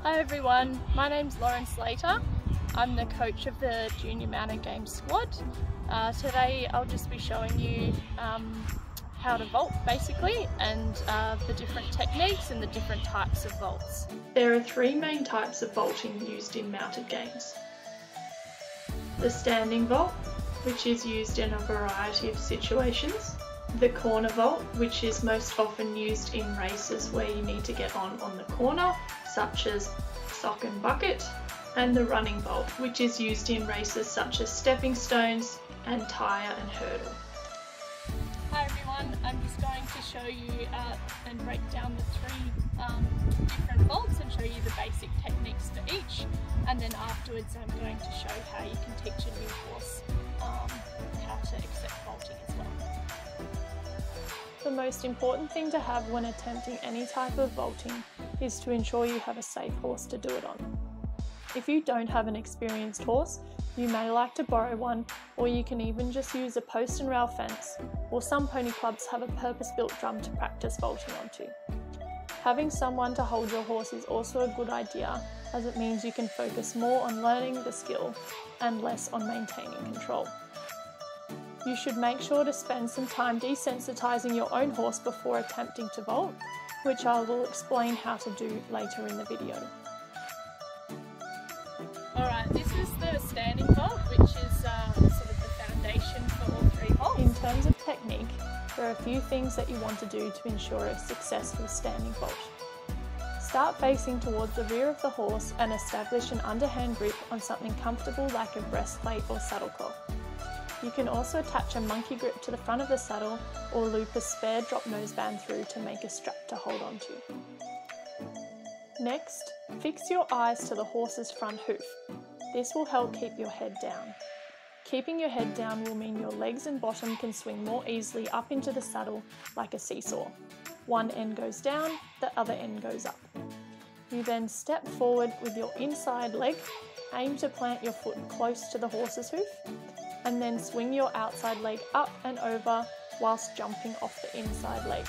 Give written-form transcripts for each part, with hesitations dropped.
Hi everyone, my name's Lauren Slater. I'm the coach of the Junior Mounted Games squad. Today I'll just be showing you how to vault basically, and the different techniques and the different types of vaults. There are three main types of vaulting used in mounted games. The standing vault, which is used in a variety of situations. The corner vault, which is most often used in races where you need to get on the corner, such as sock and bucket. And the running vault, which is used in races such as stepping stones and tyre and hurdle. Hi everyone, I'm just going to show you and break down the three different vaults and show you the basic techniques for each, and then afterwards I'm going to show how you can teach a new horse how to accept vaulting as well. The most important thing to have when attempting any type of vaulting is to ensure you have a safe horse to do it on. If you don't have an experienced horse, you may like to borrow one, or you can even just use a post and rail fence, or some pony clubs have a purpose-built drum to practice vaulting onto. Having someone to hold your horse is also a good idea, as it means you can focus more on learning the skill and less on maintaining control. You should make sure to spend some time desensitizing your own horse before attempting to vault, which I will explain how to do later in the video. Alright, this is the standing vault, which is sort of the foundation for all three vaults. In terms of technique, there are a few things that you want to do to ensure a successful standing vault. Start facing towards the rear of the horse and establish an underhand grip on something comfortable like a breastplate or saddle cloth. You can also attach a monkey grip to the front of the saddle or loop a spare drop noseband through to make a strap to hold onto. Next, fix your eyes to the horse's front hoof. This will help keep your head down. Keeping your head down will mean your legs and bottom can swing more easily up into the saddle like a seesaw. One end goes down, the other end goes up. You then step forward with your inside leg, aim to plant your foot close to the horse's hoof, and then swing your outside leg up and over whilst jumping off the inside leg.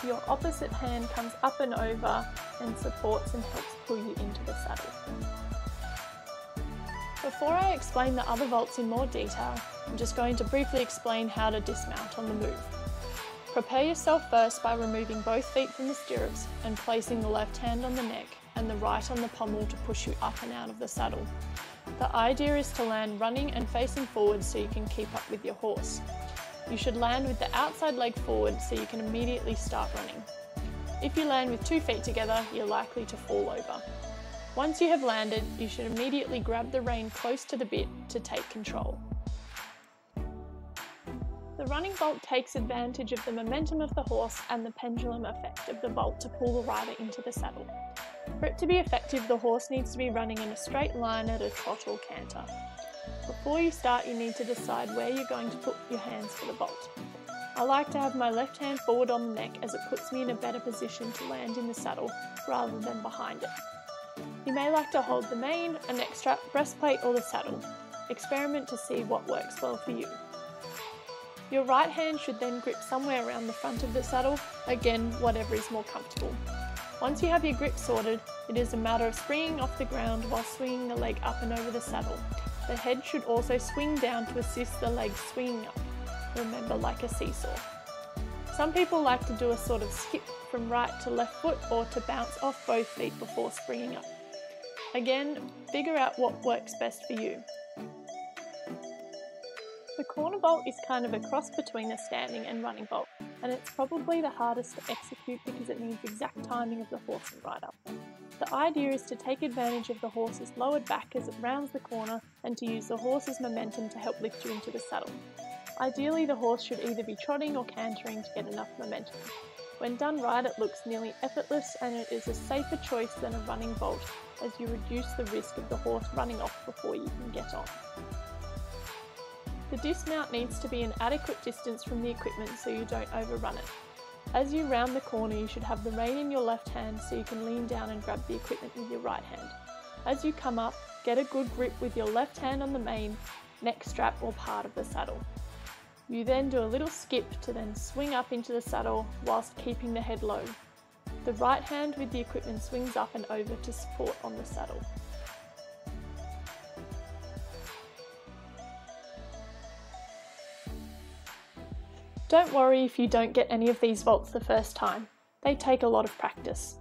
Your opposite hand comes up and over and supports and helps pull you into the saddle. Before I explain the other vaults in more detail, I'm just going to briefly explain how to dismount on the move. Prepare yourself first by removing both feet from the stirrups and placing the left hand on the neck and the right on the pommel to push you up and out of the saddle. The idea is to land running and facing forward so you can keep up with your horse. You should land with the outside leg forward so you can immediately start running. If you land with 2 feet together, you're likely to fall over. Once you have landed, you should immediately grab the rein close to the bit to take control. The running vault takes advantage of the momentum of the horse and the pendulum effect of the vault to pull the rider into the saddle. For it to be effective, the horse needs to be running in a straight line at a trot or canter. Before you start, you need to decide where you're going to put your hands for the vault. I like to have my left hand forward on the neck as it puts me in a better position to land in the saddle rather than behind it. You may like to hold the mane, a neck strap, breastplate or the saddle. Experiment to see what works well for you. Your right hand should then grip somewhere around the front of the saddle, again whatever is more comfortable. Once you have your grip sorted, it is a matter of springing off the ground while swinging the leg up and over the saddle. The head should also swing down to assist the legs swinging up, remember, like a seesaw. Some people like to do a sort of skip from right to left foot or to bounce off both feet before springing up. Again, figure out what works best for you. The corner vault is kind of a cross between a standing and running vault, and it's probably the hardest to execute because it needs exact timing of the horse and rider. The idea is to take advantage of the horse's lowered back as it rounds the corner and to use the horse's momentum to help lift you into the saddle. Ideally, the horse should either be trotting or cantering to get enough momentum. When done right, it looks nearly effortless and it is a safer choice than a running vault as you reduce the risk of the horse running off before you can get on. The dismount needs to be an adequate distance from the equipment so you don't overrun it. As you round the corner, you should have the rein in your left hand so you can lean down and grab the equipment with your right hand. As you come up, get a good grip with your left hand on the mane, neck strap or part of the saddle. You then do a little skip to then swing up into the saddle whilst keeping the head low. The right hand with the equipment swings up and over to support on the saddle. Don't worry if you don't get any of these vaults the first time. They take a lot of practice.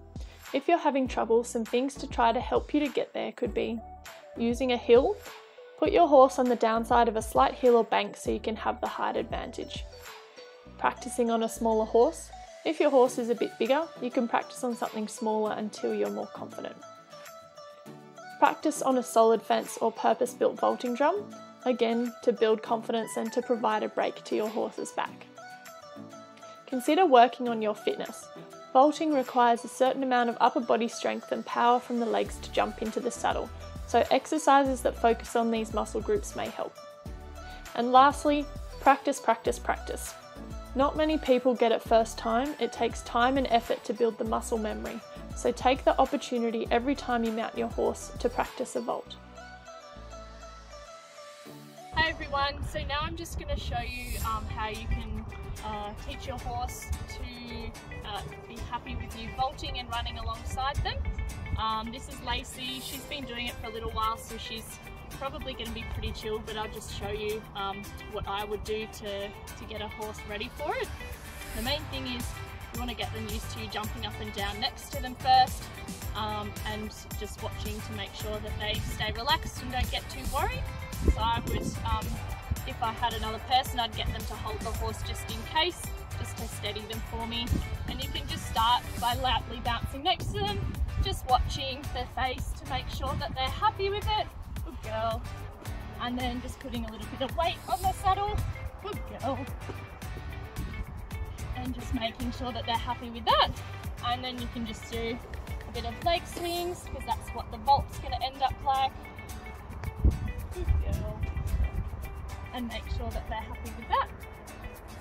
If you're having trouble, some things to try to help you to get there could be using a hill. Put your horse on the downside of a slight hill or bank so you can have the height advantage. Practicing on a smaller horse. If your horse is a bit bigger, you can practice on something smaller until you're more confident. Practice on a solid fence or purpose-built vaulting drum, again to build confidence and to provide a break to your horse's back. Consider working on your fitness. Vaulting requires a certain amount of upper body strength and power from the legs to jump into the saddle, so exercises that focus on these muscle groups may help. And lastly, practice, practice, practice. Not many people get it first time. It takes time and effort to build the muscle memory, so take the opportunity every time you mount your horse to practice a vault. Hi everyone, so now I'm just going to show you how you can teach your horse to be happy with you vaulting and running alongside them. This is Lacey. She's been doing it for a little while, so she's probably going to be pretty chill, but I'll just show you what I would do to get a horse ready for it. The main thing is you want to get them used to jumping up and down next to them first, and just watching to make sure that they stay relaxed and don't get too worried. So I would, if I had another person, I'd get them to hold the horse just in case, just to steady them for me. And you can just start by loudly bouncing next to them, just watching their face to make sure that they're happy with it. Good girl. And then just putting a little bit of weight on the saddle. Good girl. And just making sure that they're happy with that. And then you can just do a bit of leg swings, because that's what the vault's going to end up like. Good girl. And make sure that they're happy with that.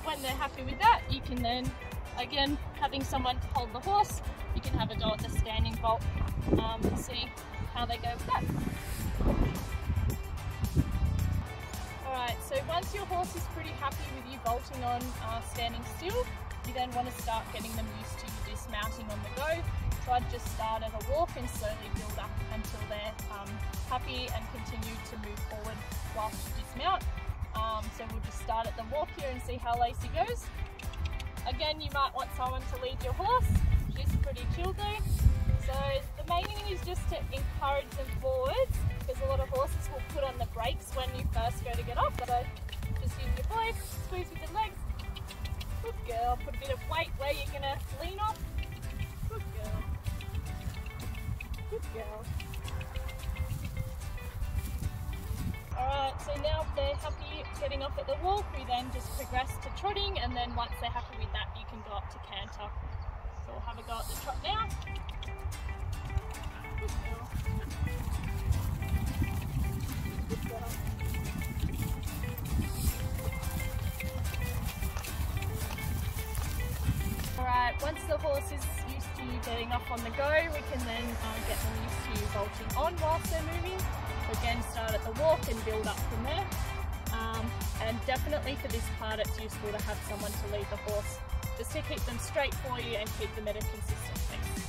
When they're happy with that, you can then, again, having someone to hold the horse, you can have a go at the standing vault and see how they go with that. Alright, so once your horse is pretty happy with you vaulting on standing still, you then want to start getting them used to dismounting on the go. So I'd just start at a walk and slowly build up until they're happy and continue to move forward whilst you dismount. So we'll just start at the walk here and see how Lacey goes. Again, you might want someone to lead your horse. She's pretty chill though. So the main thing is just to encourage them forwards, because a lot of horses will put on the brakes when you first go to get off. So just use your voice, squeeze with your legs. Good girl. Put a bit of weight where you're going to lean off. Good girl. Good girl. Alright, so now they're happy getting off at the walk, we then just progress to trotting, and then once they're happy with that, you can go up to canter. So we'll have a go at the trot now. Good girl. Good girl. Alright, once the horse is used to getting off on the go, we can then get them used to vaulting on whilst they're moving. So again, start at the walk and build up from there. And definitely for this part, it's useful to have someone to lead the horse, just to keep them straight for you and keep them at a consistent pace.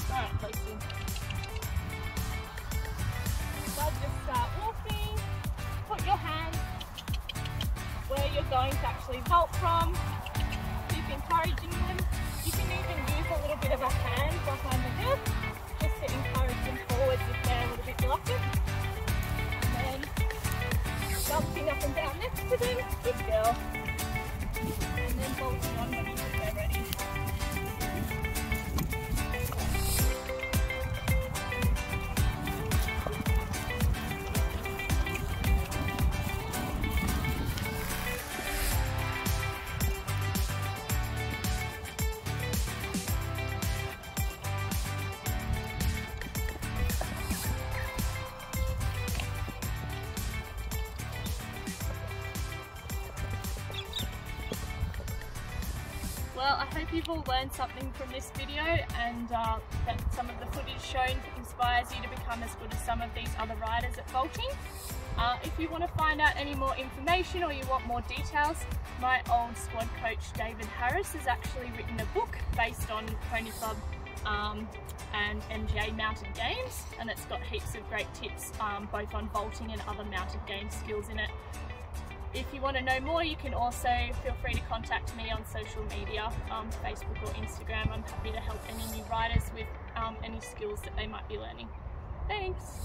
Alright, Lacey. So just start walking, put your hand where you're going to actually vault from. Keep encouraging them. You can even use a little bit of a hand behind the head, just to encourage them forwards if they're a little bit reluctant. Jumping up and down next to them, good girl. And then bolting on when you think they're ready. Well, I hope you've all learned something from this video, and that some of the footage shown inspires you to become as good as some of these other riders at vaulting. If you want to find out any more information or you want more details, my old squad coach David Harris has actually written a book based on Pony Club and MGA mounted games, and it's got heaps of great tips both on vaulting and other mounted game skills in it. If you want to know more, you can also feel free to contact me on social media, Facebook or Instagram. I'm happy to help any new riders with any skills that they might be learning. Thanks!